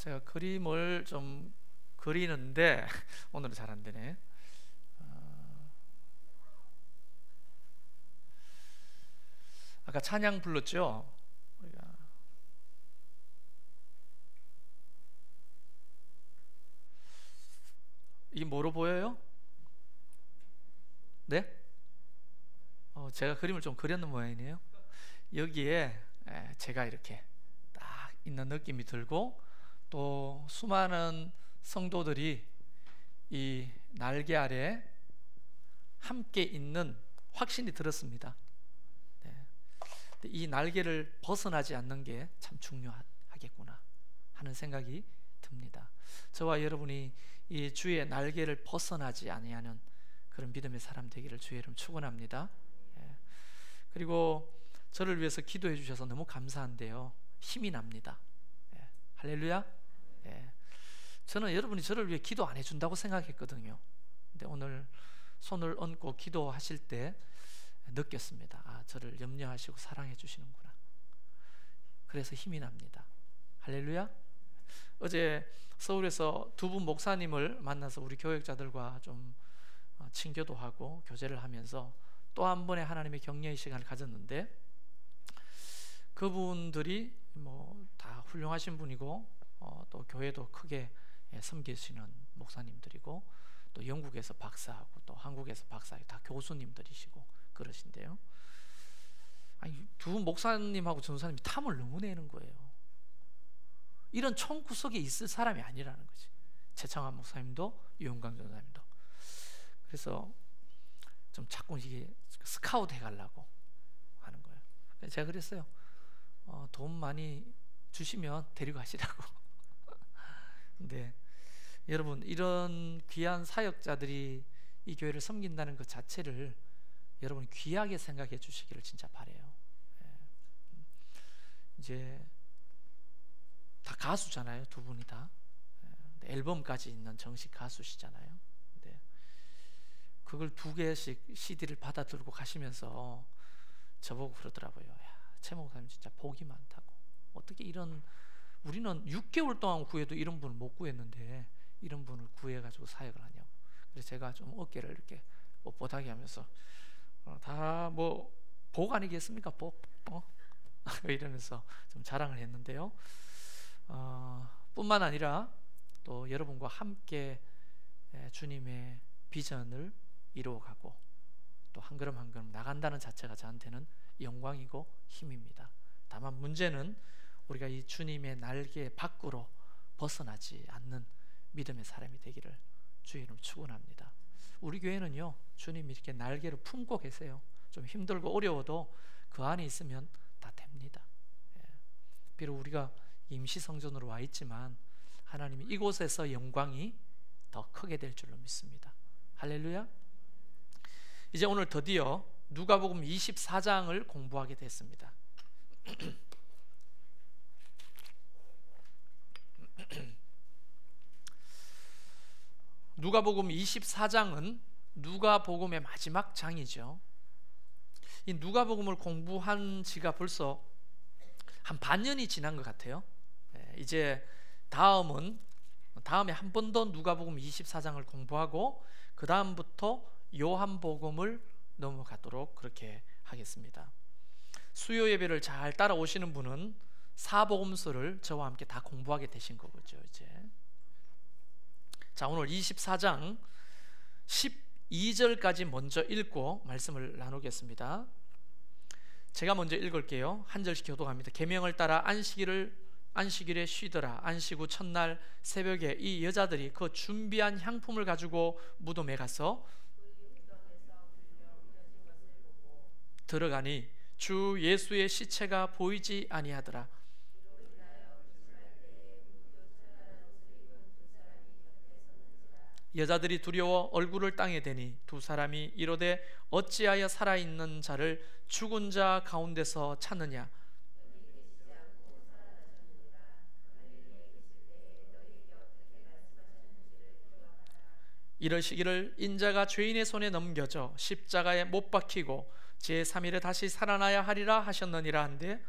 제가 그림을 좀 그리는데 오늘은 잘 안 되네. 아까 찬양 불렀죠? 우리가 이게 뭐로 보여요? 네? 제가 그림을 좀 그렸는 모양이네요. 여기에 제가 이렇게 딱 있는 느낌이 들고, 또 수많은 성도들이 이 날개 아래 함께 있는 확신이 들었습니다. 네. 이 날개를 벗어나지 않는 게 참 중요하겠구나 하는 생각이 듭니다. 저와 여러분이 이 주의 날개를 벗어나지 아니하는 그런 믿음의 사람 되기를 주의 이름 축원합니다. 그리고 저를 위해서 기도해 주셔서 너무 감사한데요, 힘이 납니다. 할렐루야. 저는 여러분이 저를 위해 기도 안 해준다고 생각했거든요. 근데 오늘 손을 얹고 기도하실 때 느꼈습니다. 아, 저를 염려하시고 사랑해 주시는구나. 그래서 힘이 납니다. 할렐루야. 어제 서울에서 두 분 목사님을 만나서 우리 교역자들과 좀 친교도 하고 교제를 하면서 또 한 번의 하나님의 격려의 시간을 가졌는데, 그분들이 뭐 다 훌륭하신 분이고 또 교회도 크게 섬기시는 목사님들이고, 또 영국에서 박사하고 또 한국에서 박사하고 다 교수님들이시고 그러신데요, 아니, 두 목사님하고 전사님이 탐을 너무 내는 거예요. 이런 총구석에 있을 사람이 아니라는 거지. 최창환 목사님도 유영광 전사님도. 그래서 좀 자꾸 이게 스카우트 해가려고 하는 거예요. 제가 그랬어요. 돈 많이 주시면 데리고 가시라고. 근데 여러분, 이런 귀한 사역자들이 이 교회를 섬긴다는 것 자체를 여러분이 귀하게 생각해 주시기를 진짜 바라요. 이제 다 가수잖아요, 두 분이 다. 앨범까지 있는 정식 가수시잖아요. 근데 그걸 2개씩 CD를 받아 들고 가시면서 저보고 그러더라고요. 야, 최 목사님 진짜 복이 많다고. 어떻게 이런, 우리는 6개월 동안 구해도 이런 분을 못 구했는데 이런 분을 구해가지고 사역을 하냐고. 그래서 제가 좀 어깨를 이렇게 뻣뻣하게 하면서 다 뭐 복 아니겠습니까? 복. 이러면서 좀 자랑을 했는데요. 뿐만 아니라 또 여러분과 함께 주님의 비전을 이루어가고 또 한 걸음 한 걸음 나간다는 자체가 저한테는 영광이고 힘입니다. 다만 문제는 우리가 이 주님의 날개 밖으로 벗어나지 않는 믿음의 사람이 되기를 주의 이름 축원합니다. 우리 교회는요, 주님이 이렇게 날개를 품고 계세요. 좀 힘들고 어려워도 그 안에 있으면 다 됩니다. 비록 우리가 임시성전으로 와 있지만 하나님이 이곳에서 영광이 더 크게 될 줄로 믿습니다. 할렐루야. 이제 오늘 드디어 누가복음 24장을 공부하게 됐습니다. 누가복음 24장은 누가복음의 마지막 장이죠. 이 누가복음을 공부한 지가 벌써 한 반년이 지난 것 같아요. 이제 다음에 한 번 더 누가복음 24장을 공부하고 그 다음부터 요한복음을 넘어가도록 그렇게 하겠습니다. 수요 예배를 잘 따라오시는 분은 사복음서를 저와 함께 다 공부하게 되신 거죠. 이제 자, 오늘 24장 12절까지 먼저 읽고 말씀을 나누겠습니다. 제가 먼저 읽을게요. 한 절씩 교독합니다. 계명을 따라 안식일에 쉬더라. 안식 후 첫날 새벽에 이 여자들이 그 준비한 향품을 가지고 무덤에 가서 들어가니 주 예수의 시체가 보이지 아니하더라. 여자들이 두려워 얼굴을 땅에 대니 두 사람이 이르되 어찌하여 살아있는 자를 죽은 자 가운데서 찾느냐. 이러시기를 인자가 죄인의 손에 넘겨져 십자가에 못 박히고 제3일에 다시 살아나야 하리라 하셨느니라 한데,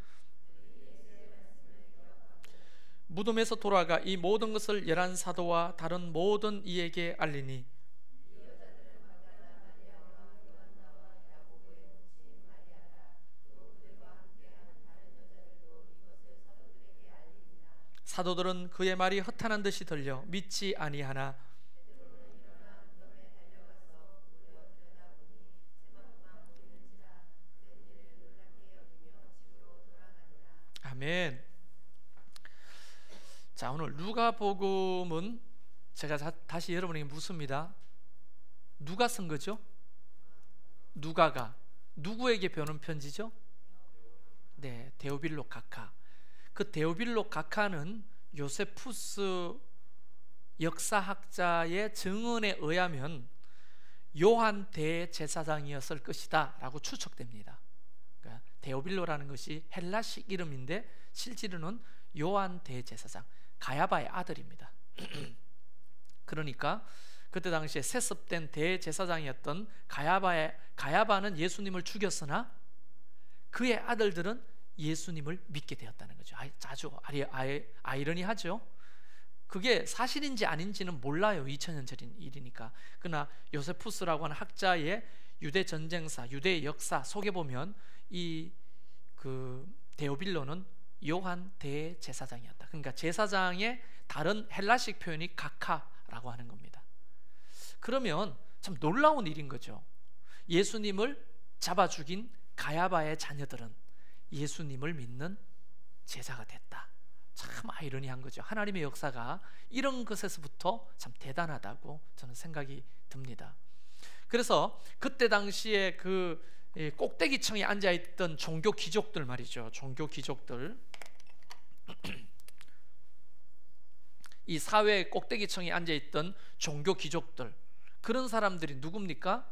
무덤에서 돌아가 이 모든 것을 11사도와 다른 모든 이에게 알리니 사도들은 그의 말이 허탄한 듯이 들려 믿지 아니하나 아멘. 자, 오늘 누가복음은 제가 다시 여러분에게 묻습니다. 누가 쓴 거죠? 누가가 누구에게 배우는 편지죠? 네, 데오빌로 각하. 그 데오빌로 각하는 요세푸스 역사학자의 증언에 의하면 요한 대제사장이었을 것이다 라고 추측됩니다. 그러니까 데오빌로라는 것이 헬라식 이름인데 실제로는 요한 대제사장, 가야바의 아들입니다. 그러니까 그때 당시에 세습된 대제사장이었던 가야바는 예수님을 죽였으나 그의 아들들은 예수님을 믿게 되었다는 거죠. 아주 아이러니하죠. 그게 사실인지 아닌지는 몰라요. 2000년 전 일이니까. 그러나 요세푸스라고 하는 학자의 유대 전쟁사, 유대 역사 속에 보면 이 데오빌로는 요한 대제사장이었다. 그러니까 제사장의 다른 헬라식 표현이 각하라고 하는 겁니다. 그러면 참 놀라운 일인 거죠. 예수님을 잡아 죽인 가야바의 자녀들은 예수님을 믿는 제사가 됐다. 참 아이러니한 거죠. 하나님의 역사가 이런 것에서부터 참 대단하다고 저는 생각이 듭니다. 그래서 그때 당시에 그 꼭대기층에 앉아있던 종교 귀족들 말이죠. 종교 귀족들, 이 사회 꼭대기층에 앉아있던 종교 귀족들, 그런 사람들이 누굽니까?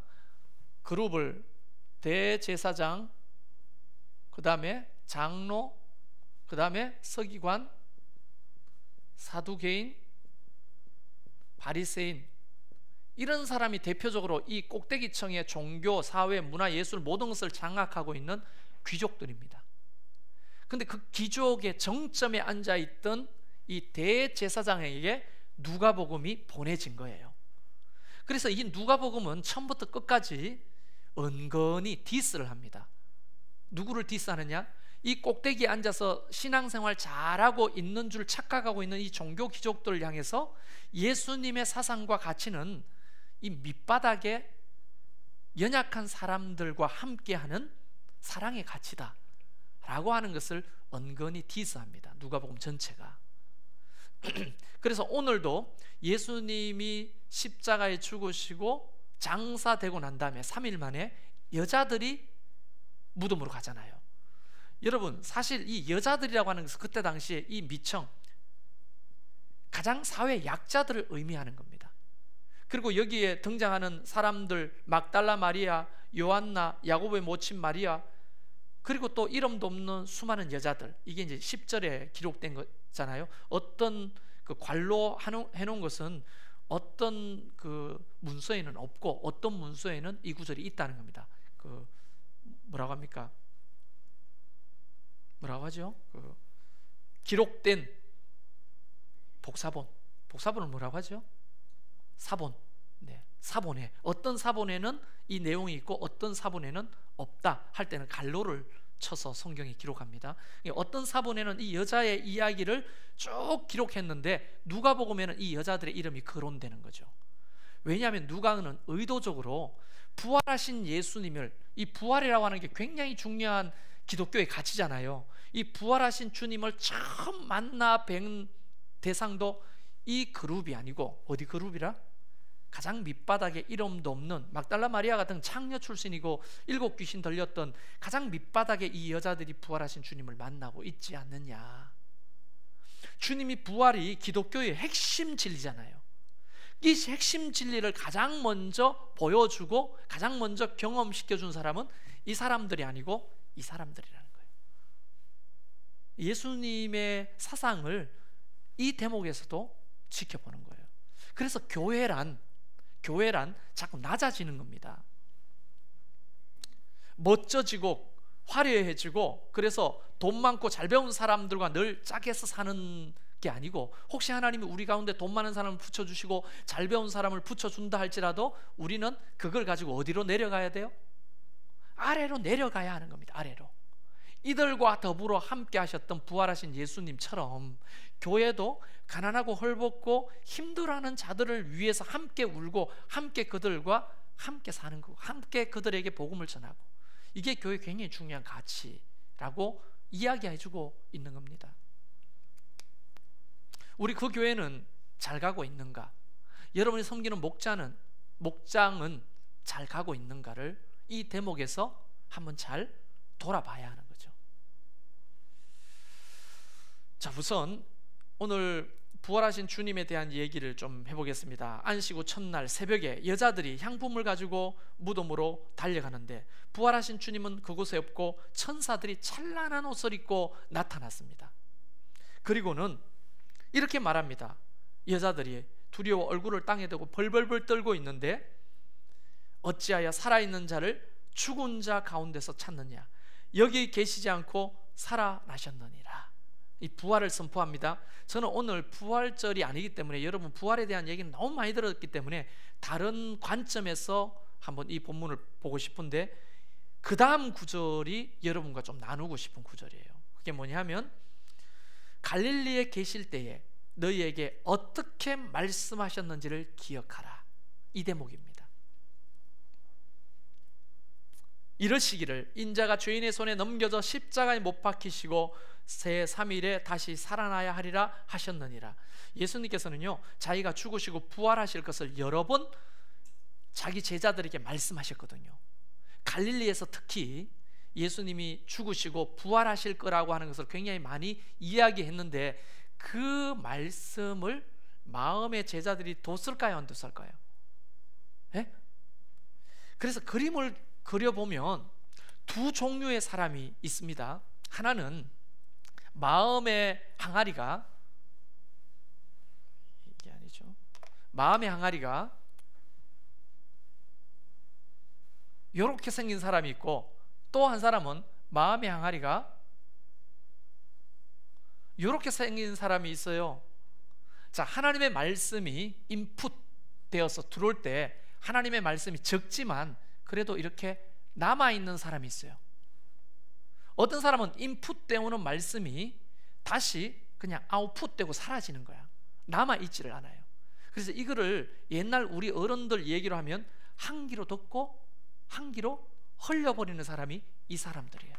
그룹을 대제사장, 그 다음에 장로, 그 다음에 서기관, 사두개인, 바리새인, 이런 사람이 대표적으로 이 꼭대기층의 종교, 사회, 문화, 예술 모든 것을 장악하고 있는 귀족들입니다. 근데 그 귀족의 정점에 앉아있던 이 대제사장에게 누가복음이 보내진 거예요. 그래서 이 누가복음은 처음부터 끝까지 은근히 디스를 합니다. 누구를 디스하느냐? 이 꼭대기에 앉아서 신앙생활 잘하고 있는 줄 착각하고 있는 이 종교 귀족들을 향해서 예수님의 사상과 가치는 이 밑바닥에 연약한 사람들과 함께하는 사랑의 가치다 라고 하는 것을 은근히 디스합니다. 누가복음 전체가. 그래서 오늘도 예수님이 십자가에 죽으시고 장사되고 난 다음에 3일 만에 여자들이 무덤으로 가잖아요. 여러분, 사실 이 여자들이라고 하는 것은 그때 당시에 이 미청, 가장 사회 약자들을 의미하는 겁니다. 그리고 여기에 등장하는 사람들, 막달라 마리아, 요한나, 야고보의 모친 마리아, 그리고 또 이름도 없는 수많은 여자들, 이게 이제 10절에 기록된 거잖아요. 어떤 그 관로 해놓은 것은 어떤 그 문서에는 없고 어떤 문서에는 이 구절이 있다는 겁니다. 그 뭐라고 합니까? 뭐라고 하죠? 그 기록된 복사본을 뭐라고 하죠? 사본. 네, 사본에 어떤 사본에는 이 내용이 있고 어떤 사본에는 없다 할 때는 갈로를 쳐서 성경에 기록합니다. 어떤 사본에는 이 여자의 이야기를 쭉 기록했는데 누가복음에는 이 여자들의 이름이 거론되는 거죠. 왜냐하면 누가는 의도적으로 부활하신 예수님을, 이 부활이라고 하는 게 굉장히 중요한 기독교의 가치잖아요. 이 부활하신 주님을 처음 만나 뵌 대상도 이 그룹이 아니고 어디 그룹이라? 가장 밑바닥에 이름도 없는 막달라 마리아 같은 창녀 출신이고 7 귀신 들렸던 가장 밑바닥에 이 여자들이 부활하신 주님을 만나고 있지 않느냐. 주님이 부활이 기독교의 핵심 진리잖아요. 이 핵심 진리를 가장 먼저 보여주고 가장 먼저 경험시켜준 사람은 이 사람들이 아니고 이 사람들이라는 거예요. 예수님의 사상을 이 대목에서도 지켜보는 거예요. 그래서 교회란 자꾸 낮아지는 겁니다. 멋져지고 화려해지고, 그래서 돈 많고 잘 배운 사람들과 늘 짝에서 사는 게 아니고, 혹시 하나님이 우리 가운데 돈 많은 사람을 붙여주시고 잘 배운 사람을 붙여준다 할지라도 우리는 그걸 가지고 어디로 내려가야 돼요? 아래로 내려가야 하는 겁니다. 아래로. 이들과 더불어 함께 하셨던 부활하신 예수님처럼 교회도 가난하고 헐벗고 힘들어하는 자들을 위해서 함께 울고 함께 그들과 함께 사는 거, 함께 그들에게 복음을 전하고, 이게 교회 굉장히 중요한 가치라고 이야기해주고 있는 겁니다. 우리 그 교회는 잘 가고 있는가? 여러분이 섬기는 목장은 잘 가고 있는가를 이 대목에서 한번 잘 돌아봐야 하는 거죠. 자, 우선 오늘 부활하신 주님에 대한 얘기를 좀 해보겠습니다. 안식 후 첫날 새벽에 여자들이 향품을 가지고 무덤으로 달려가는데 부활하신 주님은 그곳에 없고 천사들이 찬란한 옷을 입고 나타났습니다. 그리고는 이렇게 말합니다. 여자들이 두려워 얼굴을 땅에 대고 벌벌벌 떨고 있는데 어찌하여 살아있는 자를 죽은 자 가운데서 찾느냐? 여기 계시지 않고 살아나셨느니라. 이 부활을 선포합니다. 저는 오늘 부활절이 아니기 때문에 여러분 부활에 대한 얘기는 너무 많이 들었기 때문에 다른 관점에서 한번 이 본문을 보고 싶은데, 그 다음 구절이 여러분과 좀 나누고 싶은 구절이에요. 그게 뭐냐면 갈릴리에 계실 때에 너희에게 어떻게 말씀하셨는지를 기억하라. 이 대목입니다. 이러시기를 인자가 죄인의 손에 넘겨져 십자가에 못 박히시고 새 3일에 다시 살아나야 하리라 하셨느니라. 예수님께서는요, 자기가 죽으시고 부활하실 것을 여러 번 자기 제자들에게 말씀하셨거든요. 갈릴리에서 특히 예수님이 죽으시고 부활하실 거라고 하는 것을 굉장히 많이 이야기했는데, 그 말씀을 마음의 제자들이 뒀을까요, 안 뒀을까요? 예? 그래서 그림을 그려보면 두 종류의 사람이 있습니다. 하나는 마음의 항아리가, 이게 아니죠, 마음의 항아리가 이렇게 생긴 사람이 있고, 또 한 사람은 마음의 항아리가 이렇게 생긴 사람이 있어요. 자, 하나님의 말씀이 인풋 되어서 들어올 때 하나님의 말씀이 적지만 그래도 이렇게 남아있는 사람이 있어요. 어떤 사람은 인풋 때오는 말씀이 다시 그냥 아웃풋 되고 사라지는 거야. 남아있지를 않아요. 그래서 이거를 옛날 우리 어른들 얘기로 하면 한 귀로 듣고 한 귀로 흘려버리는 사람이 이 사람들이에요.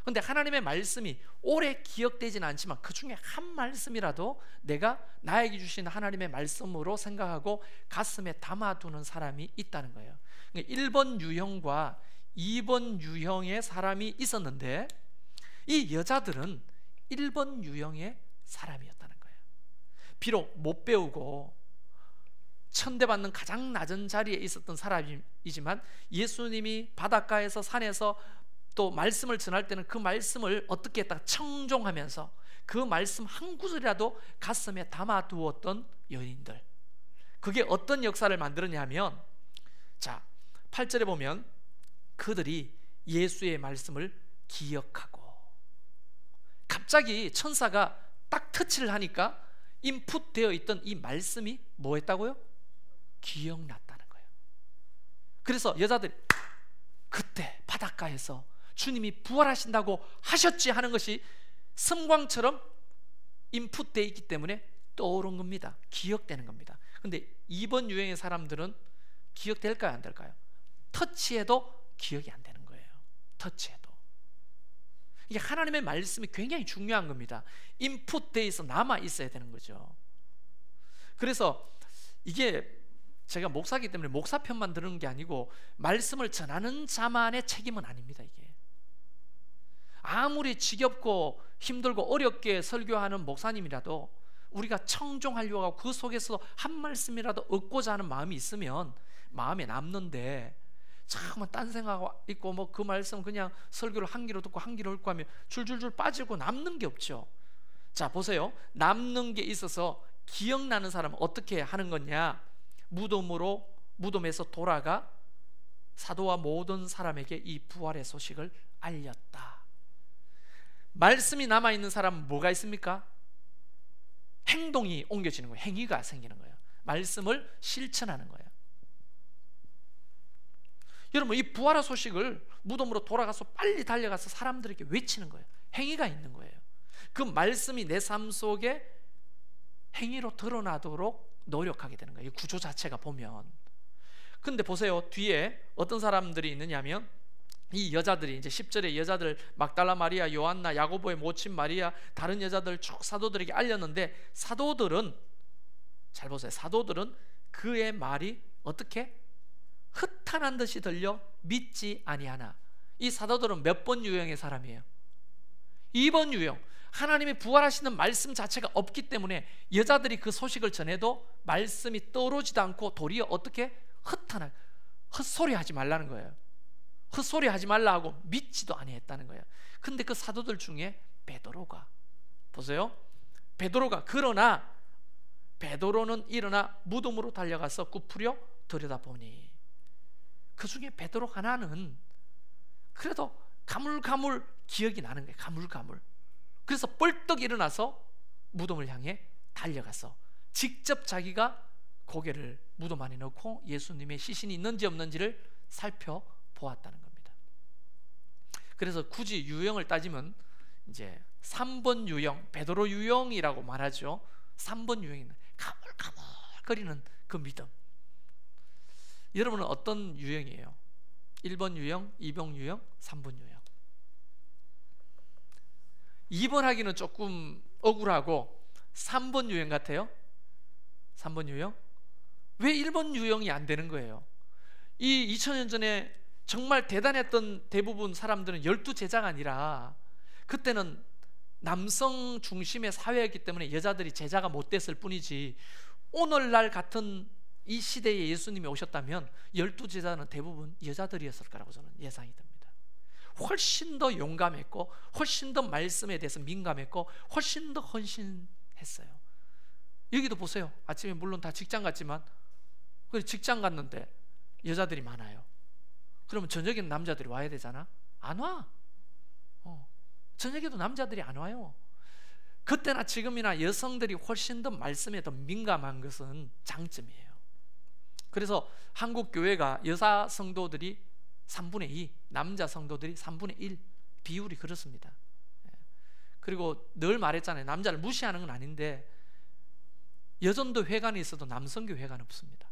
그런데 하나님의 말씀이 오래 기억되지는 않지만 그 중에 한 말씀이라도 내가 나에게 주신 하나님의 말씀으로 생각하고 가슴에 담아두는 사람이 있다는 거예요. 1번 유형과 2번 유형의 사람이 있었는데, 이 여자들은 1번 유형의 사람이었다는 거예요. 비록 못 배우고 천대받는 가장 낮은 자리에 있었던 사람이지만 예수님이 바닷가에서 산에서 또 말씀을 전할 때는 그 말씀을 어떻게 딱 청종하면서 그 말씀 한 구절이라도 가슴에 담아두었던 여인들, 그게 어떤 역사를 만들었냐면, 자 8절에 보면 그들이 예수의 말씀을 기억하고, 갑자기 천사가 딱 터치를 하니까 인풋되어 있던 이 말씀이 뭐 했다고요? 기억났다는 거예요. 그래서 여자들이 그때 바닷가에서 주님이 부활하신다고 하셨지 하는 것이 섬광처럼 인풋되어 있기 때문에 떠오른 겁니다. 기억되는 겁니다. 근데 2번 유형의 사람들은 기억될까요, 안 될까요? 터치해도 기억이 안 되는 거예요. 터치해도. 이게 하나님의 말씀이 굉장히 중요한 겁니다. 인풋되어 있어 남아 있어야 되는 거죠. 그래서 이게 제가 목사이기 때문에 목사 편만 들은 게 아니고 말씀을 전하는 자만의 책임은 아닙니다. 이게 아무리 지겹고 힘들고 어렵게 설교하는 목사님이라도 우리가 청종하려고 하고 그 속에서 한 말씀이라도 얻고자 하는 마음이 있으면 마음에 남는데, 잠깐만 딴 생각하고 있고 뭐 그 말씀 그냥 설교를 한 귀로 듣고 한 귀로 읽고 하면 줄줄줄 빠지고 남는 게 없죠. 자 보세요, 남는 게 있어서 기억나는 사람은 어떻게 하는 거냐? 무덤에서 돌아가 사도와 모든 사람에게 이 부활의 소식을 알렸다. 말씀이 남아있는 사람은 뭐가 있습니까? 행동이 옮겨지는 거예요. 행위가 생기는 거예요. 말씀을 실천하는 거예요. 여러분, 이 부활의 소식을 무덤으로 돌아가서 빨리 달려가서 사람들에게 외치는 거예요. 행위가 있는 거예요. 그 말씀이 내 삶 속에 행위로 드러나도록 노력하게 되는 거예요. 이 구조 자체가 보면. 근데 보세요, 뒤에 어떤 사람들이 있느냐면 이 여자들이 이제 10절에 여자들 막달라 마리아, 요한나, 야고보의 모친 마리아, 다른 여자들 쭉 사도들에게 알렸는데, 사도들은 잘 보세요. 사도들은 그의 말이 어떻게 흩어난 듯이 들려 믿지 아니하나. 이 사도들은 몇 번 유형의 사람이에요? 2번 유형. 하나님이 부활하시는 말씀 자체가 없기 때문에 여자들이 그 소식을 전해도 말씀이 떨어지도 않고 도리어 어떻게 헛소리 하지 말라는 거예요. 헛소리 하지 말라 하고 믿지도 아니했다는 거예요. 근데 그 사도들 중에 베드로가, 보세요, 베드로가, 그러나 베드로는 일어나 무덤으로 달려가서 굽으려 들여다보니, 그 중에 베드로 하나는 그래도 가물가물 기억이 나는 거예요. 가물가물. 그래서 벌떡 일어나서 무덤을 향해 달려가서 직접 자기가 고개를 무덤 안에 넣고 예수님의 시신이 있는지 없는지를 살펴보았다는 겁니다. 그래서 굳이 유형을 따지면 이제 3번 유형, 베드로 유형이라고 말하죠. 3번 유형은 가물가물거리는 그 믿음. 여러분은 어떤 유형이에요? 1번 유형, 2번 유형, 3번 유형. 2번 하기는 조금 억울하고 3번 유형 같아요. 3번 유형? 왜 1번 유형이 안 되는 거예요? 이 2000년 전에 정말 대단했던 대부분 사람들은 12제자가 아니라 그때는 남성 중심의 사회였기 때문에 여자들이 제자가 못 됐을 뿐이지, 오늘날 같은 이 시대에 예수님이 오셨다면 12제자는 대부분 여자들이었을 거라고 저는 예상이 됩니다. 훨씬 더 용감했고, 훨씬 더 말씀에 대해서 민감했고, 훨씬 더 헌신했어요. 여기도 보세요. 아침에 물론 다 직장 갔지만 직장 갔는데 여자들이 많아요. 그러면 저녁에는 남자들이 와야 되잖아? 안 와. 저녁에도 남자들이 안 와요. 그때나 지금이나 여성들이 훨씬 더 말씀에 더 민감한 것은 장점이에요. 그래서 한국 교회가 여자 성도들이 3분의 2, 남자 성도들이 3분의 1 비율이 그렇습니다. 그리고 늘 말했잖아요. 남자를 무시하는 건 아닌데 여전도 회관에 있어도 남성교 회관은 없습니다.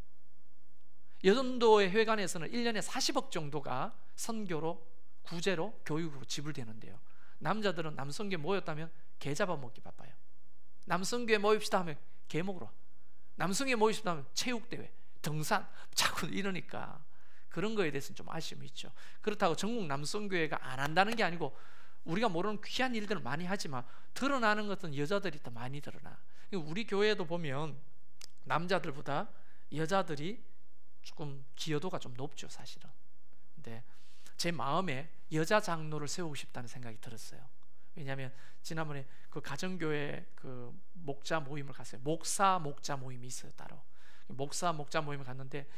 여전도의 회관에서는 1년에 40억 정도가 선교로, 구제로, 교육으로 지불되는데요. 남자들은 남성교에 모였다면 개 잡아먹기 바빠요. 남성교에 모입시다 하면 개 먹으러 와. 남성교에 모입시다 하면 체육대회, 등산, 자꾸 이러니까 그런 거에 대해서는 좀 아쉬움이 있죠. 그렇다고 전국 남성교회가 안 한다는 게 아니고 우리가 모르는 귀한 일들을 많이 하지만 드러나는 것은 여자들이 더 많이 드러나. 우리 교회에도 보면 남자들보다 여자들이 조금 기여도가 좀 높죠, 사실은. 근데 제 마음에 여자 장로를 세우고 싶다는 생각이 들었어요. 왜냐하면 지난번에 그 가정교회 그 목자 모임을 갔어요. 목자 모임이 있어요, 따로. 목자 모임을 갔는데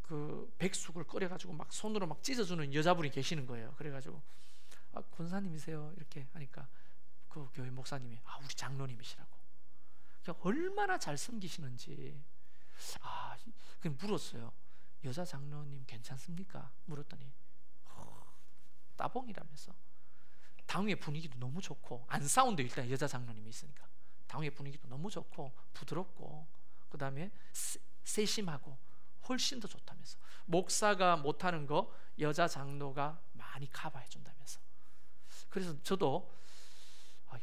그 백숙을 끓여가지고 막 손으로 막 찢어주는 여자분이 계시는 거예요. 그래가지고 권사님이세요? 이렇게 하니까 그 교회 목사님이 우리 장로님이시라고. 얼마나 잘 섬기시는지. 그냥 물었어요. 여자 장로님 괜찮습니까? 물었더니 따봉이라면서. 당회 분위기도 너무 좋고, 안 싸운데 일단 여자 장로님이 있으니까 당회 분위기도 너무 좋고 부드럽고, 그 다음에 세심하고 훨씬 더 좋다면서. 목사가 못하는 거 여자 장로가 많이 커버해 준다면서. 그래서 저도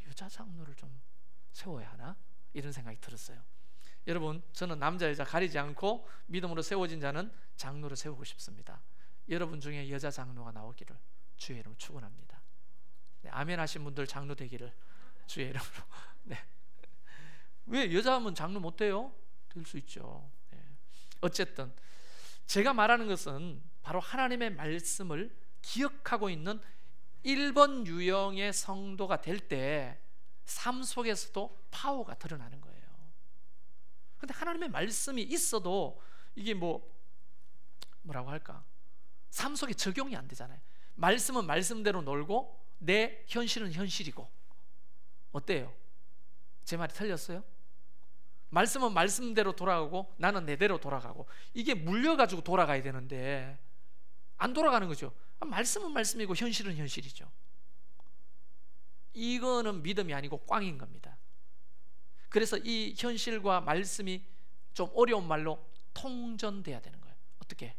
여자 장로를 좀 세워야 하나? 이런 생각이 들었어요. 여러분, 저는 남자 여자 가리지 않고 믿음으로 세워진 자는 장로를 세우고 싶습니다. 여러분 중에 여자 장로가 나오기를 주의 이름으로 축원합니다. 네, 아멘 하신 분들 장로 되기를 주의 이름으로. 네. 왜 여자하면 장로 못 돼요? 될 수 있죠. 네. 어쨌든 제가 말하는 것은 바로 하나님의 말씀을 기억하고 있는 1번 유형의 성도가 될 때 삶 속에서도 파워가 드러나는 거예요. 근데 하나님의 말씀이 있어도 이게 뭐라고 할까? 삶 속에 적용이 안 되잖아요. 말씀은 말씀대로 놀고 내 현실은 현실이고. 어때요? 제 말이 틀렸어요? 말씀은 말씀대로 돌아가고 나는 내대로 돌아가고, 이게 물려가지고 돌아가야 되는데 안 돌아가는 거죠. 말씀은 말씀이고 현실은 현실이죠. 이거는 믿음이 아니고 꽝인 겁니다. 그래서 이 현실과 말씀이 좀 어려운 말로 통전돼야 되는 거예요. 어떻게?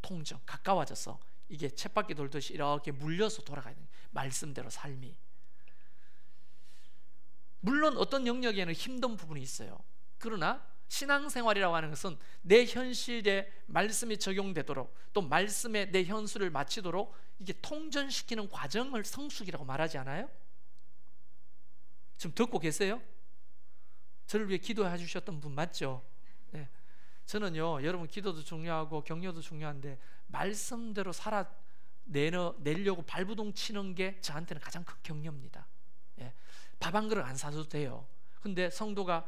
통전, 가까워져서 이게 쳇바퀴 돌듯이 이렇게 물려서 돌아가야 되는 거예요. 말씀대로 삶이. 물론 어떤 영역에는 힘든 부분이 있어요. 그러나 신앙생활이라고 하는 것은 내 현실에 말씀이 적용되도록, 또 말씀에 내 현실을 맞추도록 이게 통전시키는 과정을 성숙이라고 말하지 않아요? 지금 듣고 계세요? 저를 위해 기도해 주셨던 분 맞죠? 네. 저는요, 여러분 기도도 중요하고 격려도 중요한데 말씀대로 내려고 발부동 치는 게 저한테는 가장 큰 격려입니다. 예. 밥 한 그릇 안 사줘도 돼요. 근데 성도가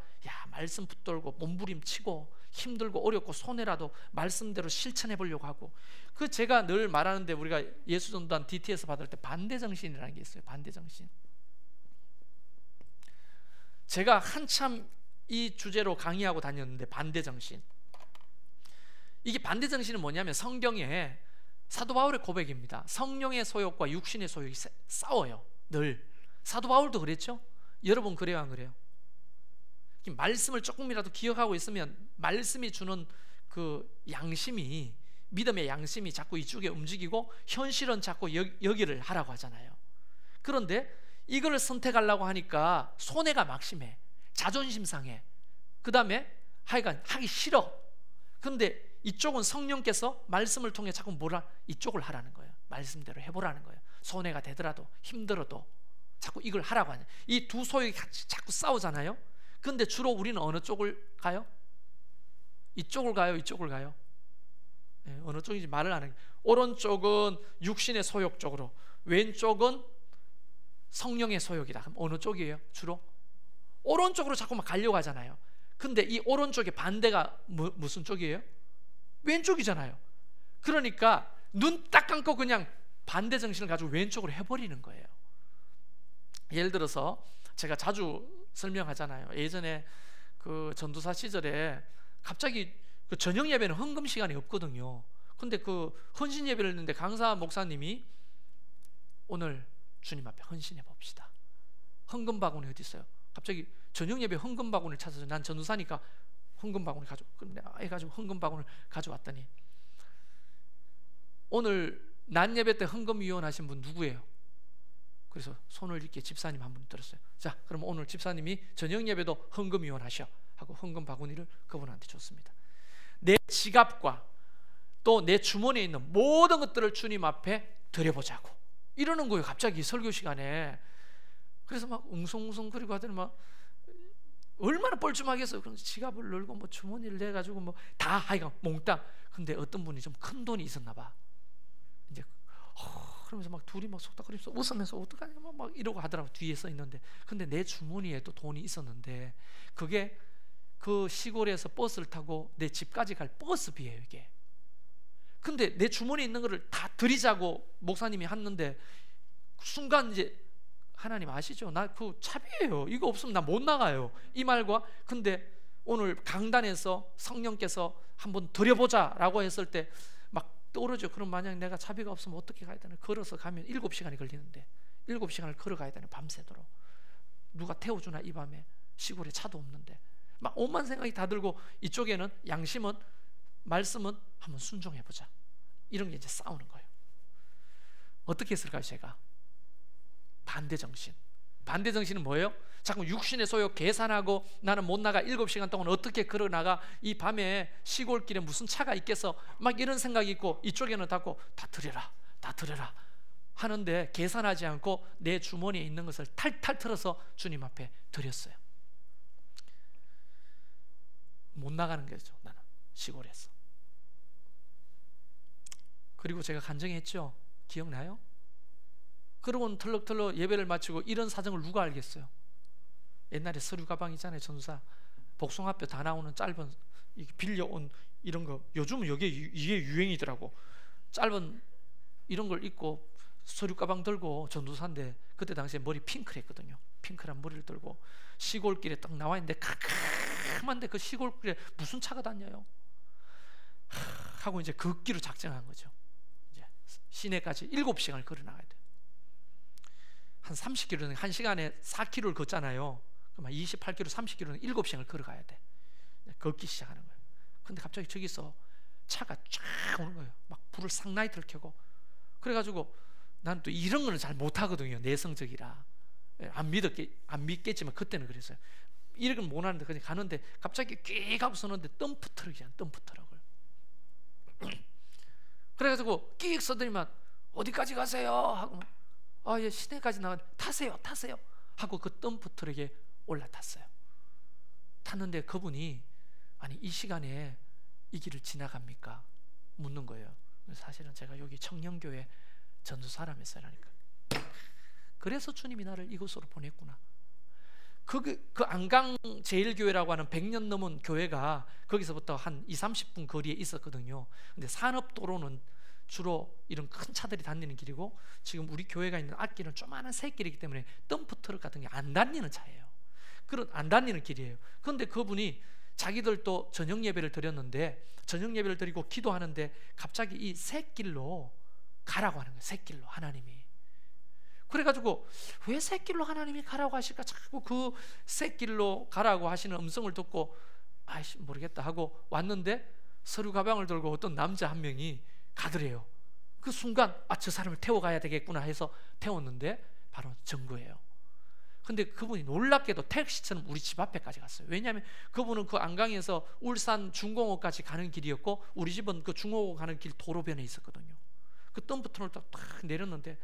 말씀 붙들고 몸부림치고 힘들고 어렵고 손해라도 말씀대로 실천해 보려고 하고, 그 제가 늘 말하는데, 우리가 예수전도단 DTS 받을 때 반대정신이라는 게 있어요. 반대정신. 제가 한참 이 주제로 강의하고 다녔는데, 반대정신. 이게 반대정신은 뭐냐면 성경에 사도 바울의 고백입니다. 성령의 소욕과 육신의 소욕이 싸워요. 늘. 사도 바울도 그랬죠? 여러분 그래요, 안 그래요? 말씀을 조금이라도 기억하고 있으면 말씀이 주는 그 양심이, 믿음의 양심이 자꾸 이쪽에 움직이고 현실은 자꾸 여기를 하라고 하잖아요. 그런데 이걸 선택하려고 하니까 손해가 막심해. 자존심 상해. 그 다음에 하여간 하기 싫어. 그런데 이쪽은 성령께서 말씀을 통해 자꾸 이쪽을 하라는 거예요. 말씀대로 해보라는 거예요. 손해가 되더라도 힘들어도 자꾸 이걸 하라고 하냐. 이 두 소욕이 같이 자꾸 싸우잖아요. 근데 주로 우리는 어느 쪽을 가요? 이쪽을 가요? 이쪽을 가요? 네, 어느 쪽인지 말을 안 해요. 오른쪽은 육신의 소욕 쪽으로, 왼쪽은 성령의 소욕이다. 그럼 어느 쪽이에요? 주로? 오른쪽으로 자꾸만 가려고 하잖아요. 근데 이 오른쪽의 반대가 무슨 쪽이에요? 왼쪽이잖아요. 그러니까 눈 딱 감고 그냥 반대 정신을 가지고 왼쪽으로 해버리는 거예요. 예를 들어서 제가 자주 설명하잖아요. 예전에 그 전도사 시절에 갑자기 그 저녁 예배는 헌금 시간이 없거든요. 근데 그 헌신 예배를 했는데 강사 목사님이 오늘 주님 앞에 헌신해 봅시다. 헌금 바구니 어디 있어요? 갑자기 저녁 예배 헌금 바구니를 찾아서, 난 전도사니까 헌금 바구니 해가지고 헌금 바구니를 가져왔더니, 오늘 낮 예배 때 헌금 위원하신 분 누구예요? 그래서 손을 이렇게 집사님 한 분 들었어요. 자, 그럼 오늘 집사님이 저녁 예배도 헌금 위원하셔 하고 헌금 바구니를 그분한테 줬습니다. 내 지갑과 또 내 주머니에 있는 모든 것들을 주님 앞에 드려보자고 이러는 거예요. 갑자기 설교 시간에. 그래서 막 웅성웅성거리고 하더니 막 얼마나 뻘쭘하겠어요. 그럼 지갑을 열고 뭐 주머니를 내가지고 뭐 다 하여간 몽땅. 근데 어떤 분이 좀 큰 돈이 있었나 봐. 이제 그러면서 막 둘이 막 속닥거리면서 웃으면서 어떡하냐 막 이러고 하더라고. 뒤에 서 있는데, 근데 내 주머니에 또 돈이 있었는데 그게 그 시골에서 버스를 타고 내 집까지 갈 버스비예요, 이게. 근데 내 주머니에 있는 거를 다 드리자고 목사님이 했는데, 순간 이제 하나님 아시죠? 나 그 차비예요. 이거 없으면 나 못 나가요. 이 말과, 근데 오늘 강단에서 성령께서 한번 드려보자라고 했을 때 막 떠오르죠. 그럼 만약 내가 차비가 없으면 어떻게 가야 되나? 걸어서 가면 7시간이 걸리는데 7시간을 걸어가야 되나? 밤새도록. 누가 태워주나? 이 밤에 시골에 차도 없는데 막 오만 생각이 다 들고, 이쪽에는 양심은, 말씀은 한번 순종해보자, 이런 게 이제 싸우는 거예요. 어떻게 했을까요? 제가 반대정신. 반대정신은 뭐예요? 자꾸 육신의 소욕 계산하고 나는 못 나가, 7시간 동안 어떻게 걸어나가, 이 밤에 시골길에 무슨 차가 있겠어, 막 이런 생각이 있고, 이쪽에는 닫고 다 드려라 다 드려라 하는데 계산하지 않고 내 주머니에 있는 것을 탈탈 털어서 주님 앞에 드렸어요. 못 나가는 거죠, 나는 시골에서. 그리고 제가 간증했죠. 기억나요? 그러고는 털럭털럭 예배를 마치고 이런 사정을 누가 알겠어요? 옛날에 서류 가방 있잖아요. 전사 복숭아뼈 다 나오는 짧은, 빌려온 이런 거, 요즘은 이게 유행이더라고. 짧은 이런 걸 입고 서류 가방 들고 전도사인데, 그때 당시에 머리 핑크를 했거든요. 핑크한 머리를 들고 시골길에 딱 나와 있는데 캄캄한데 그 시골길에 무슨 차가 다녀요? 하고 이제 걷기로 작정한 거죠. 이제 시내까지 7시간을 걸어 나가야 돼요. 한 30km는 1시간에 4km를 걷잖아요. 그럼 28km, 30km는 7시간을 걸어가야 돼. 걷기 시작하는 거예요. 근데 갑자기 저기서 차가 쫙 오는 거예요. 막 불을 쌍라이트를 켜고. 그래가지고 난 또 이런 거는 잘 못하거든요. 내성적이라 안 믿겠지만 그때는 그랬어요. 이런 건 못하는데 그냥 가는데 갑자기 꽤 하고 서는데 덤프 트럭이잖아. 덤프 트럭을. 그래가지고 끼익 서더니만 어디까지 가세요? 하고 예, 시내까지 나가. 타세요 하고 그 덤프 트럭에 올라탔어요. 탔는데 그분이 아니 이 시간에 이 길을 지나갑니까? 묻는 거예요. 사실은 제가 여기 청년교회 전도사람이었으니까. 그래서 주님이 나를 이곳으로 보냈구나. 그 안강 제일교회라고 하는 100년 넘은 교회가 거기서부터 한 20-30분 거리에 있었거든요. 근데 산업도로는 주로 이런 큰 차들이 다니는 길이고, 지금 우리 교회가 있는 앞길은 조그마한 새길이기 때문에 덤프트럭 같은 게 안 다니는 차예요. 그런 안 다니는 길이에요. 그런데 그분이 자기들도 저녁 예배를 드렸는데, 저녁 예배를 드리고 기도하는데 갑자기 이 새길로 가라고 하는 거예요. 새길로 하나님이. 그래가지고 왜 새길로 하나님이 가라고 하실까? 자꾸 그 새길로 가라고 하시는 음성을 듣고 아이씨 모르겠다 하고 왔는데, 서류 가방을 들고 어떤 남자 한 명이 가더래요. 그 순간 저 사람을 태워가야 되겠구나 해서 태웠는데 바로 정거예요. 근데 그분이 놀랍게도 택시처럼 우리 집 앞에까지 갔어요. 왜냐하면 그분은 그 안강에서 울산 중공호까지 가는 길이었고, 우리 집은 그 중공호 가는 길 도로변에 있었거든요. 그 덤프트럭을 딱 내렸는데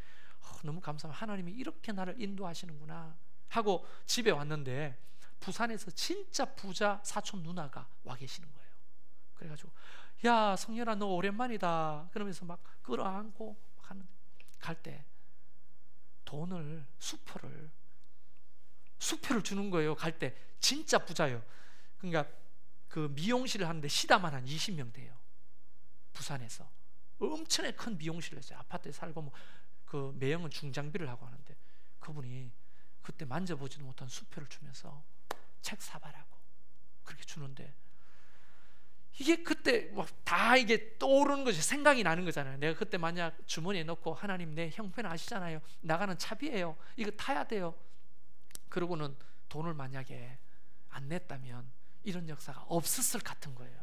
너무 감사합니다. 하나님이 이렇게 나를 인도하시는구나 하고 집에 왔는데, 부산에서 진짜 부자 사촌 누나가 와 계시는 거예요. 그래가지고 야 성렬아 너 오랜만이다 그러면서 막 끌어안고 갈 때 돈을 수표를 주는 거예요. 갈 때 진짜 부자예요. 그러니까 그 미용실을 하는데 시다만 한 20명 돼요. 부산에서 엄청나게 큰 미용실을 했어요. 아파트에 살고 뭐 그 매형은 중장비를 하고 하는데, 그분이 그때 만져보지도 못한 수표를 주면서 책 사봐라고 그렇게 주는데, 이게 그때 막 다 이게 떠오르는 거죠. 생각이 나는 거잖아요. 내가 그때 만약 주머니에 넣고 하나님 내 형편 아시잖아요. 나가는 차비예요. 이거 타야 돼요. 그러고는 돈을 만약에 안 냈다면 이런 역사가 없었을 같은 거예요.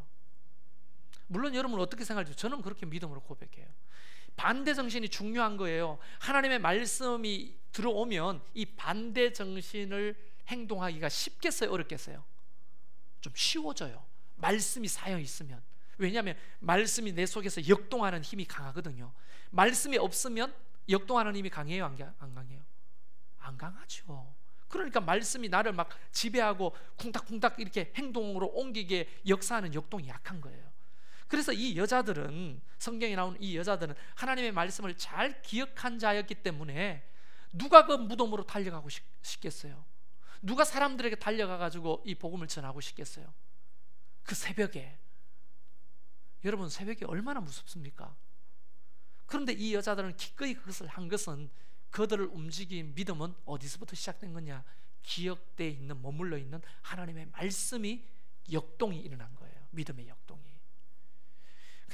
물론 여러분은 어떻게 생각할지 저는 그렇게 믿음으로 고백해요. 반대 정신이 중요한 거예요. 하나님의 말씀이 들어오면 이 반대 정신을 행동하기가 쉽겠어요, 어렵겠어요? 좀 쉬워져요. 말씀이 쌓여 있으면. 왜냐하면 말씀이 내 속에서 역동하는 힘이 강하거든요. 말씀이 없으면 역동하는 힘이 강해요, 안 강해요? 안 강하죠. 그러니까 말씀이 나를 막 지배하고 쿵닥쿵닥 이렇게 행동으로 옮기게 역사하는 역동이 약한 거예요. 그래서 이 여자들은, 성경에 나오는 이 여자들은 하나님의 말씀을 잘 기억한 자였기 때문에 누가 그 무덤으로 달려가고 싶겠어요? 누가 사람들에게 달려가가지고 이 복음을 전하고 싶겠어요? 그 새벽에. 여러분 새벽이 얼마나 무섭습니까? 그런데 이 여자들은 기꺼이 그것을 한 것은, 그들을 움직인 믿음은 어디서부터 시작된 거냐? 기억되어 있는, 머물러 있는 하나님의 말씀이 역동이 일어난 거예요. 믿음의 역동이.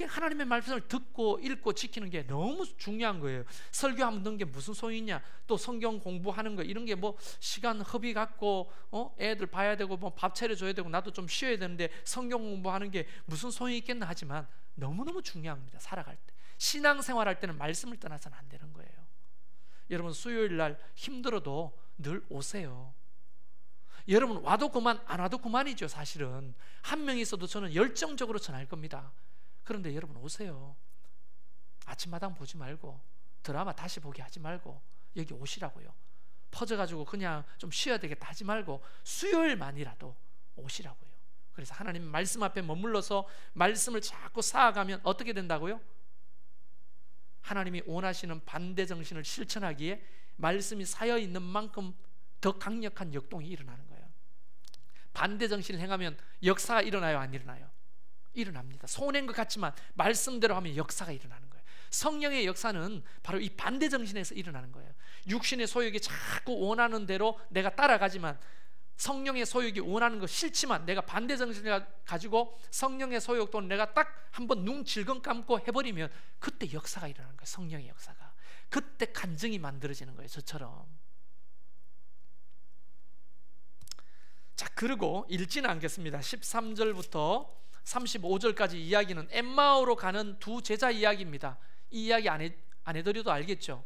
하나님의 말씀을 듣고 읽고 지키는 게 너무 중요한 거예요. 설교하면 넣는 게 무슨 소용이 있냐? 또 성경 공부하는 거 이런 게 뭐 시간 허비 갖고 애들 봐야 되고 뭐 밥 차려줘야 되고 나도 좀 쉬어야 되는데 성경 공부하는 게 무슨 소용이 있겠나 하지만 너무너무 중요합니다. 살아갈 때, 신앙생활할 때는 말씀을 떠나서는 안 되는 거예요. 여러분 수요일 날 힘들어도 늘 오세요. 여러분 와도 그만 안 와도 그만이죠. 사실은 한 명 있어도 저는 열정적으로 전할 겁니다. 그런데 여러분 오세요. 아침마당 보지 말고 드라마 다시 보기 하지 말고 여기 오시라고요. 퍼져가지고 그냥 좀 쉬어야 되겠다 하지 말고 수요일만이라도 오시라고요. 그래서 하나님 말씀 앞에 머물러서 말씀을 자꾸 쌓아가면 어떻게 된다고요? 하나님이 원하시는 반대 정신을 실천하기에 말씀이 쌓여 있는 만큼 더 강력한 역동이 일어나는 거예요. 반대 정신을 행하면 역사가 일어나요, 안 일어나요? 일어납니다. 손해인 것 같지만 말씀대로 하면 역사가 일어나는 거예요. 성령의 역사는 바로 이 반대 정신에서 일어나는 거예요. 육신의 소욕이 자꾸 원하는 대로 내가 따라가지만, 성령의 소욕이 원하는 거 싫지만 내가 반대 정신을 가지고 성령의 소욕도 내가 딱 한번 눈 질끈 감고 해버리면 그때 역사가 일어나는 거예요. 성령의 역사가. 그때 간증이 만들어지는 거예요. 저처럼. 자, 그리고 읽지는 않겠습니다. 13절부터 35절까지 이야기는 엠마오로 가는 두 제자 이야기입니다. 이 이야기 안 해드려도 알겠죠?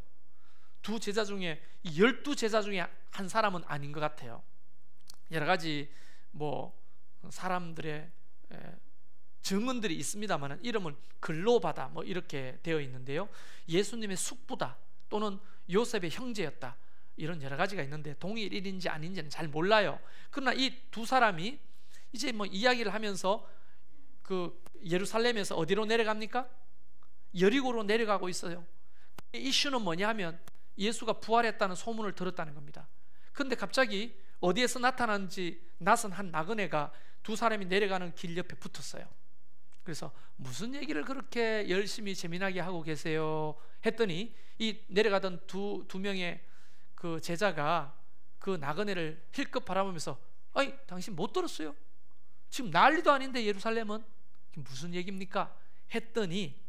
두 제자 중에, 12제자 중에 한 사람은 아닌 것 같아요. 여러 가지 사람들의 증언들이 있습니다만 이름은 글로바다 이렇게 되어 있는데요, 예수님의 숙부다 또는 요셉의 형제였다, 이런 여러 가지가 있는데 동일인지 아닌지는 잘 몰라요. 그러나 이 두 사람이 이제 이야기를 하면서 그 예루살렘에서 어디로 내려갑니까? 여리고로 내려가고 있어요. 이슈는 뭐냐 하면 예수가 부활했다는 소문을 들었다는 겁니다. 그런데 갑자기 어디에서 나타난지 낯선 한 나그네가 두 사람이 내려가는 길 옆에 붙었어요. 그래서 무슨 얘기를 그렇게 열심히 재미나게 하고 계세요 했더니, 이 내려가던 두 명의 그 제자가 그 나그네를 힐끗 바라보면서, 아니 당신 못 들었어요? 지금 난리도 아닌데 예루살렘은 무슨 얘기입니까? 했더니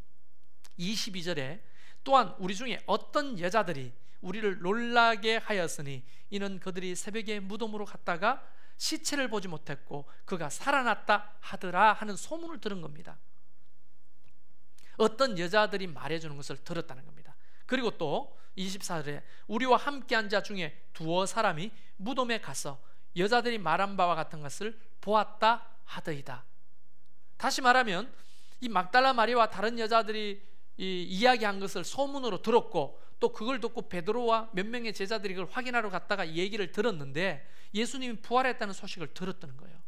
22절에 또한 우리 중에 어떤 여자들이 우리를 놀라게 하였으니 이는 그들이 새벽에 무덤으로 갔다가 시체를 보지 못했고 그가 살아났다 하더라 하는 소문을 들은 겁니다. 어떤 여자들이 말해주는 것을 들었다는 겁니다. 그리고 또 24절에 우리와 함께한 자 중에 두어 사람이 무덤에 가서 여자들이 말한 바와 같은 것을 보았다 하더이다. 다시 말하면 이 막달라 마리아와 다른 여자들이 이야기한 것을 소문으로 들었고, 또 그걸 듣고 베드로와 몇 명의 제자들이 그걸 확인하러 갔다가 이 얘기를 들었는데 예수님이 부활했다는 소식을 들었다는 거예요.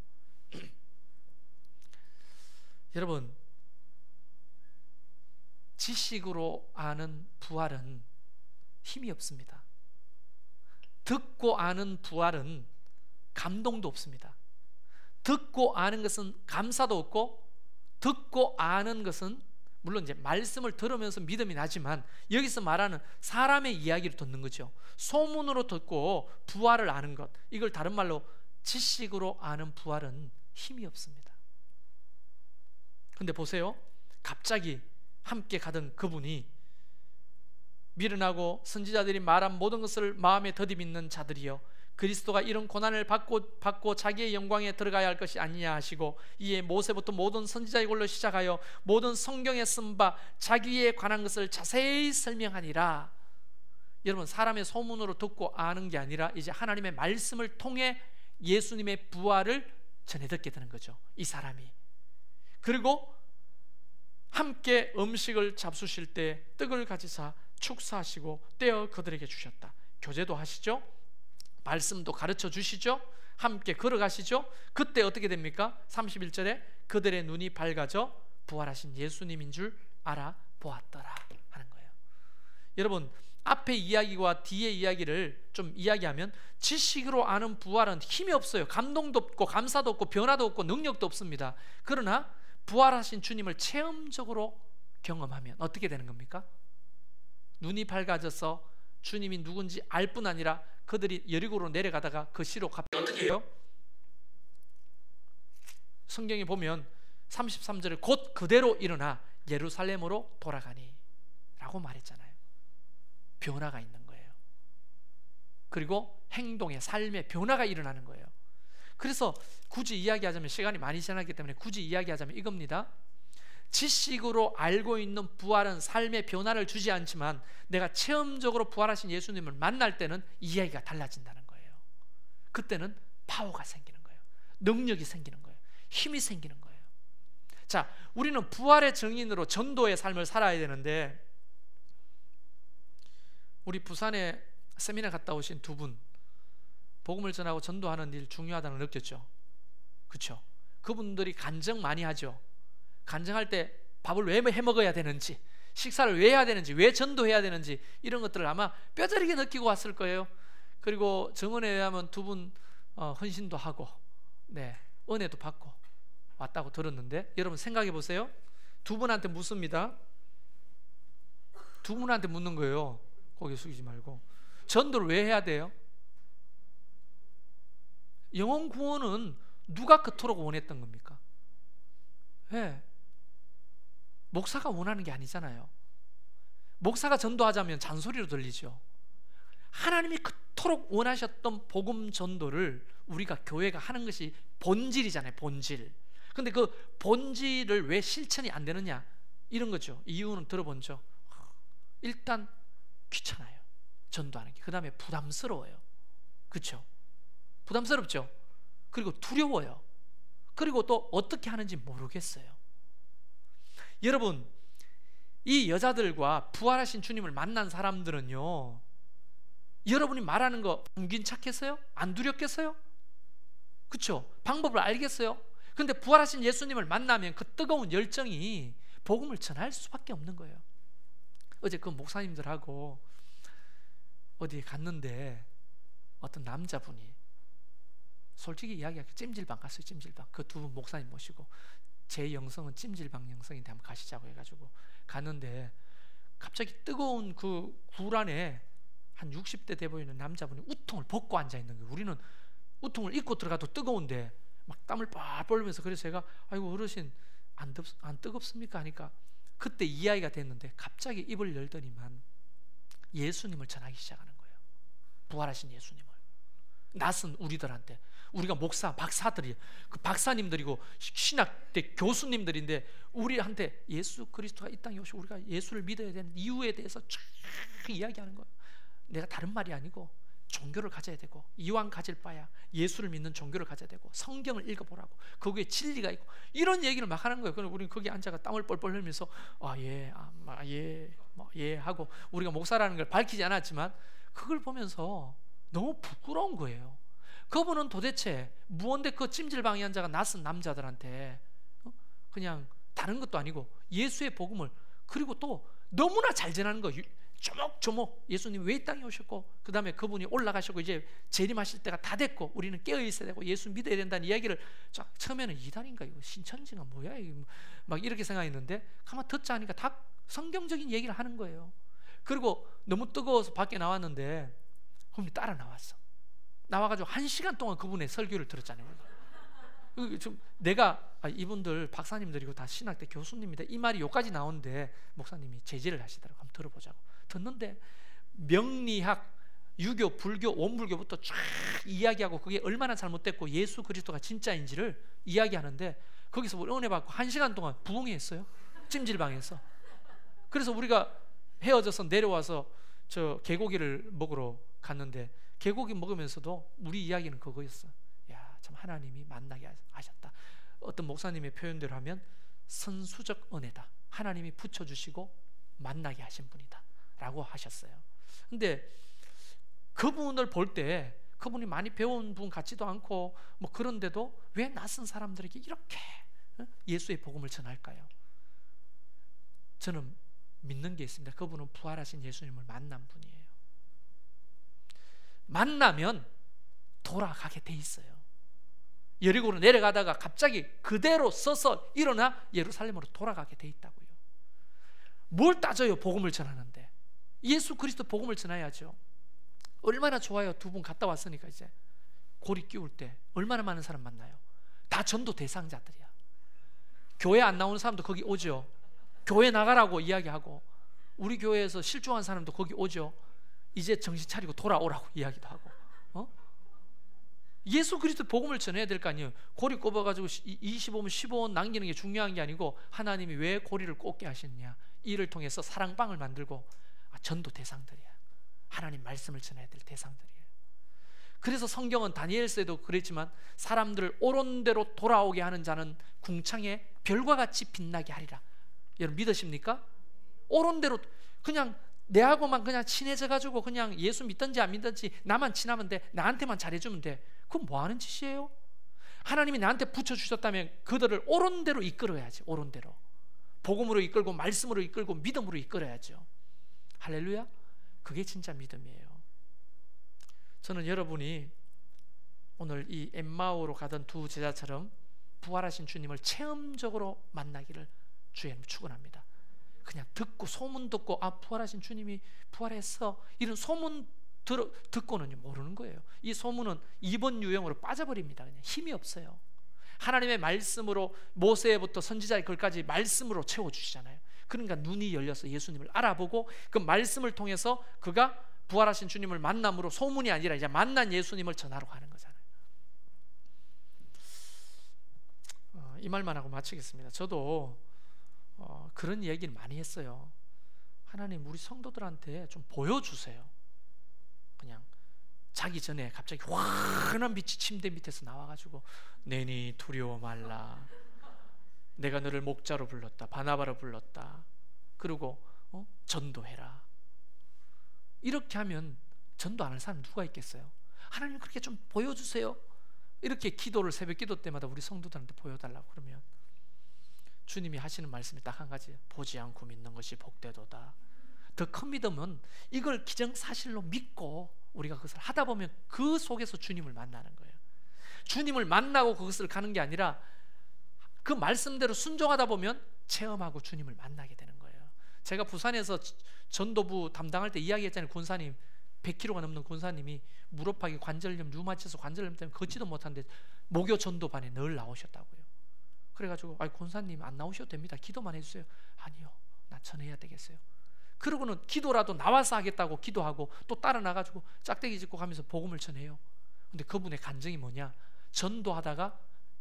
여러분, 지식으로 아는 부활은 힘이 없습니다. 듣고 아는 부활은 감동도 없습니다. 듣고 아는 것은 감사도 없고, 듣고 아는 것은 물론 이제 말씀을 들으면서 믿음이 나지만 여기서 말하는 사람의 이야기를 듣는 거죠. 소문으로 듣고 부활을 아는 것, 이걸 다른 말로 지식으로 아는 부활은 힘이 없습니다. 근데 보세요, 갑자기 함께 가던 그분이 미련하고 선지자들이 말한 모든 것을 마음에 더디 믿는 자들이여, 그리스도가 이런 고난을 받고 자기의 영광에 들어가야 할 것이 아니냐 하시고, 이에 모세부터 모든 선지자의 걸로 시작하여 모든 성경에 쓴 바 자기에 관한 것을 자세히 설명하니라. 여러분, 사람의 소문으로 듣고 아는 게 아니라 이제 하나님의 말씀을 통해 예수님의 부활을 전해 듣게 되는 거죠, 이 사람이. 그리고 함께 음식을 잡수실 때 떡을 가지사 축사하시고 떼어 그들에게 주셨다. 교제도 하시죠, 말씀도 가르쳐 주시죠, 함께 걸어가시죠. 그때 어떻게 됩니까? 31절에 그들의 눈이 밝아져 부활하신 예수님인 줄 알아보았더라 하는 거예요. 여러분, 앞에 이야기와 뒤의 이야기를 좀 이야기하면 지식으로 아는 부활은 힘이 없어요. 감동도 없고 감사도 없고 변화도 없고 능력도 없습니다. 그러나 부활하신 주님을 체험적으로 경험하면 어떻게 되는 겁니까? 눈이 밝아져서 주님이 누군지 알 뿐 아니라 그들이 여리고로 내려가다가 그 시로 갑자기 어떻게 해요? 성경에 보면 33절에 곧 그대로 일어나 예루살렘으로 돌아가니 라고 말했잖아요. 변화가 있는 거예요. 그리고 행동의 삶의 변화가 일어나는 거예요. 그래서 굳이 이야기하자면, 시간이 많이 지났기 때문에 굳이 이야기하자면 이겁니다. 지식으로 알고 있는 부활은 삶의 변화를 주지 않지만 내가 체험적으로 부활하신 예수님을 만날 때는 이야기가 달라진다는 거예요. 그때는 파워가 생기는 거예요. 능력이 생기는 거예요. 힘이 생기는 거예요. 자, 우리는 부활의 증인으로 전도의 삶을 살아야 되는데, 우리 부산에 세미나 갔다 오신 두 분, 복음을 전하고 전도하는 일 중요하다는 걸 느꼈죠. 그렇죠? 그분들이 간증 많이 하죠. 간증할 때 밥을 왜 해먹어야 되는지, 식사를 왜 해야 되는지, 왜 전도해야 되는지, 이런 것들을 아마 뼈저리게 느끼고 왔을 거예요. 그리고 증언에 의하면 두 분 헌신도 하고 은혜도 받고 왔다고 들었는데, 여러분 생각해 보세요. 두 분한테 묻습니다. 두 분한테 묻는 거예요. 고개 숙이지 말고. 전도를 왜 해야 돼요? 영혼 구원은 누가 그토록 원했던 겁니까? 네. 목사가 원하는 게 아니잖아요. 목사가 전도하자면 잔소리로 들리죠. 하나님이 그토록 원하셨던 복음 전도를 우리가 교회가 하는 것이 본질이잖아요. 본질. 근데 그 본질을 왜 실천이 안 되느냐, 이런 거죠. 이유는 들어본죠. 일단 귀찮아요, 전도하는 게. 그 다음에 부담스러워요. 그렇죠? 부담스럽죠. 그리고 두려워요. 그리고 또 어떻게 하는지 모르겠어요. 여러분, 이 여자들과 부활하신 주님을 만난 사람들은요, 여러분이 말하는 거 안 착했어요? 안 두렵겠어요? 그렇죠? 방법을 알겠어요? 근데 부활하신 예수님을 만나면 그 뜨거운 열정이 복음을 전할 수밖에 없는 거예요. 어제 그 목사님들하고 어디에 갔는데 어떤 남자분이 솔직히 이야기하기, 찜질방 갔어요. 찜질방. 그 두 분 목사님 모시고, 제 영성은 찜질방 영성인데 한번 가시자고 해가지고 갔는데, 갑자기 뜨거운 그 굴 안에 한 60대 돼 보이는 남자분이 우통을 벗고 앉아 있는 거예요. 우리는 우통을 입고 들어가도 뜨거운데 막 땀을 뻘뻘 흘리면서, 그래서 제가 아이고 어르신 안 뜨겁습니까? 하니까 그때 이야기가 됐는데, 갑자기 입을 열더니만 예수님을 전하기 시작하는 거예요. 부활하신 예수님을. 낯은 우리들한테, 우리가 목사, 박사들이, 그 박사님들이고 신학대 교수님들인데 우리한테 예수 그리스도가 이 땅에 오시고 우리가 예수를 믿어야 되는 이유에 대해서 쫙 이야기하는 거예요. 내가 다른 말이 아니고 종교를 가져야 되고, 이왕 가질 바야 예수를 믿는 종교를 가져야 되고, 성경을 읽어보라고, 거기에 진리가 있고, 이런 얘기를 막 하는 거예요. 그럼 우리는 거기 앉아가 땀을 뻘뻘 흘리면서 예 하고, 우리가 목사라는 걸 밝히지 않았지만 그걸 보면서 너무 부끄러운 거예요. 그분은 도대체 무언데 그 찜질방에 앉아가 낯선 남자들한테 그냥 다른 것도 아니고 예수의 복음을, 그리고 또 너무나 잘 전하는 거, 조목조목 예수님 왜 이 땅에 오셨고, 그 다음에 그분이 올라가시고 이제 재림하실 때가 다 됐고 우리는 깨어 있어야 되고 예수 믿어야 된다는 이야기를, 처음에는 이단인가, 이거 신천지가 뭐야, 이거 막 이렇게 생각했는데 가만 듣자 하니까 다 성경적인 얘기를 하는 거예요. 그리고 너무 뜨거워서 밖에 나왔는데 그분이 따라 나와가지고 1시간 동안 그분의 설교를 들었잖아요. 좀 내가 이분들 박사님들이고 다 신학대 교수님이다, 이 말이 여기까지 나오는데 목사님이 제지를 하시더라고요. 한번 들어보자고. 듣는데 명리학, 유교, 불교, 원불교부터 쫙 이야기하고 그게 얼마나 잘못됐고 예수 그리스도가 진짜인지를 이야기하는데, 거기서 우리 은혜 받고 1시간 동안 부흥했어요. 찜질방에서. 그래서 우리가 헤어져서 내려와서 저 개고기를 먹으러 갔는데, 개고기 먹으면서도 우리 이야기는 그거였어. 야, 참 하나님이 만나게 하셨다. 어떤 목사님의 표현대로 하면 선수적 은혜다. 하나님이 붙여주시고 만나게 하신 분이다 라고 하셨어요. 근데 그분을 볼 때 그분이 많이 배운 분 같지도 않고 뭐 그런데도 왜 낯선 사람들에게 이렇게 예수의 복음을 전할까요? 저는 믿는 게 있습니다. 그분은 부활하신 예수님을 만난 분이에요. 만나면 돌아가게 돼 있어요. 여리고로 내려가다가 갑자기 그대로 서서 일어나 예루살렘으로 돌아가게 돼 있다고요. 뭘 따져요? 복음을 전하는데 예수 그리스도 복음을 전해야죠. 얼마나 좋아요. 두 분 갔다 왔으니까 이제 고리 끼울 때 얼마나 많은 사람 만나요. 다 전도 대상자들이야. 교회 안 나오는 사람도 거기 오죠. 교회 나가라고 이야기하고, 우리 교회에서 실종한 사람도 거기 오죠. 이제 정신 차리고 돌아오라고 이야기도 하고. 예수 그리스도 복음을 전해야 될 거 아니에요. 고리 꼽아가지고 25원 15원 남기는 게 중요한 게 아니고, 하나님이 왜 고리를 꼽게 하셨냐, 이를 통해서 사랑방을 만들고, 전도 대상들이야. 하나님 말씀을 전해야 될 대상들이에요. 그래서 성경은 다니엘서에도 그랬지만, 사람들을 옳은 대로 돌아오게 하는 자는 궁창에 별과 같이 빛나게 하리라. 여러분 믿으십니까? 옳은 대로, 그냥 내하고만 그냥 친해져 가지고 그냥 예수 믿든지 안 믿든지 나만 친하면 돼, 나한테만 잘해주면 돼. 그건 뭐 하는 짓이에요? 하나님이 나한테 붙여주셨다면 그들을 옳은 대로 이끌어야지. 옳은 대로 복음으로 이끌고 말씀으로 이끌고 믿음으로 이끌어야죠. 할렐루야. 그게 진짜 믿음이에요. 저는 여러분이 오늘 이 엠마오로 가던 두 제자처럼 부활하신 주님을 체험적으로 만나기를 주님 축원합니다. 그냥 듣고 소문 듣고 부활하신 주님이 부활했어 이런 소문 듣고는 모르는 거예요. 이 소문은 이번 유형으로 빠져버립니다. 그냥 힘이 없어요. 하나님의 말씀으로 모세부터 선지자의 글까지 말씀으로 채워주시잖아요. 그러니까 눈이 열려서 예수님을 알아보고 그 말씀을 통해서 그가 부활하신 주님을 만남으로 소문이 아니라 이제 만난 예수님을 전하러 가는 거잖아요. 이 말만 하고 마치겠습니다. 저도 그런 얘기를 많이 했어요. 하나님 우리 성도들한테 좀 보여주세요. 그냥 자기 전에 갑자기 환한 빛이 침대 밑에서 나와가지고 내니 두려워 말라. 내가 너를 목자로 불렀다. 바나바로 불렀다. 그리고 전도해라. 이렇게 하면 전도 안 할 사람 누가 있겠어요? 하나님 그렇게 좀 보여주세요. 이렇게 기도를 새벽 기도 때마다 우리 성도들한테 보여달라고 그러면 주님이 하시는 말씀이 딱 한 가지, 보지 않고 믿는 것이 복되도다. 더 큰 믿음은 이걸 기정사실로 믿고 우리가 그것을 하다 보면 그 속에서 주님을 만나는 거예요. 주님을 만나고 그것을 가는 게 아니라 그 말씀대로 순종하다 보면 체험하고 주님을 만나게 되는 거예요. 제가 부산에서 전도부 담당할 때 이야기했잖아요. 군사님 100kg가 넘는 군사님이 무릎팍이 관절염, 류마티스 관절염 때문에 걷지도 못하는데 목요 전도반에 늘 나오셨다고요. 그래가지고 군사님 안 나오셔도 됩니다. 기도만 해주세요. 아니요, 나 전해야 되겠어요. 그러고는 기도라도 나와서 하겠다고 기도하고 또 따라 나가지고 짝대기 짚고 가면서 복음을 전해요. 근데 그분의 간증이 뭐냐? 전도하다가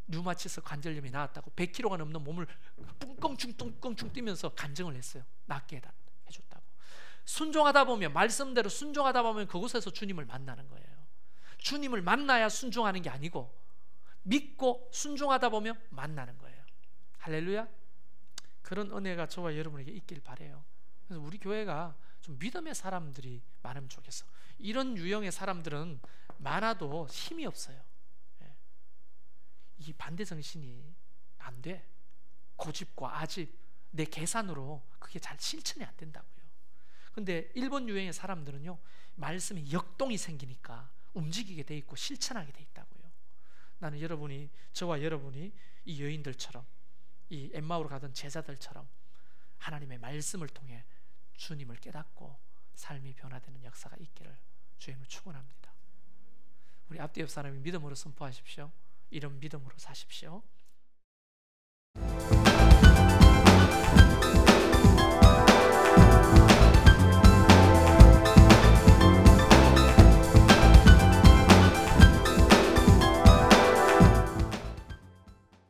류마티스 관절염이 나았다고 100kg가 넘는 몸을 뚱껑충 뛰면서 간증을 했어요. 낫게 해줬다고. 순종하다 보면, 말씀대로 순종하다 보면 그곳에서 주님을 만나는 거예요. 주님을 만나야 순종하는 게 아니고 믿고 순종하다 보면 만나는 거예요. 할렐루야. 그런 은혜가 저와 여러분에게 있길 바라요. 그래서 우리 교회가 좀 믿음의 사람들이 많으면 좋겠어. 이런 유형의 사람들은 많아도 힘이 없어요. 이 반대 정신이 안 돼. 고집과 아집, 내 계산으로 그게 잘 실천이 안 된다고요. 근데 1번 유형의 사람들은요, 말씀에 역동이 생기니까 움직이게 돼 있고 실천하게 돼 있다고요. 나는 저와 여러분이 이 여인들처럼, 이 엠마오로 가던 제자들처럼 하나님의 말씀을 통해 주님을 깨닫고 삶이 변화되는 역사가 있기를 주님을 축원합니다. 우리 앞뒤 옆 사람이 믿음으로 선포하십시오. 이런 믿음으로 사십시오.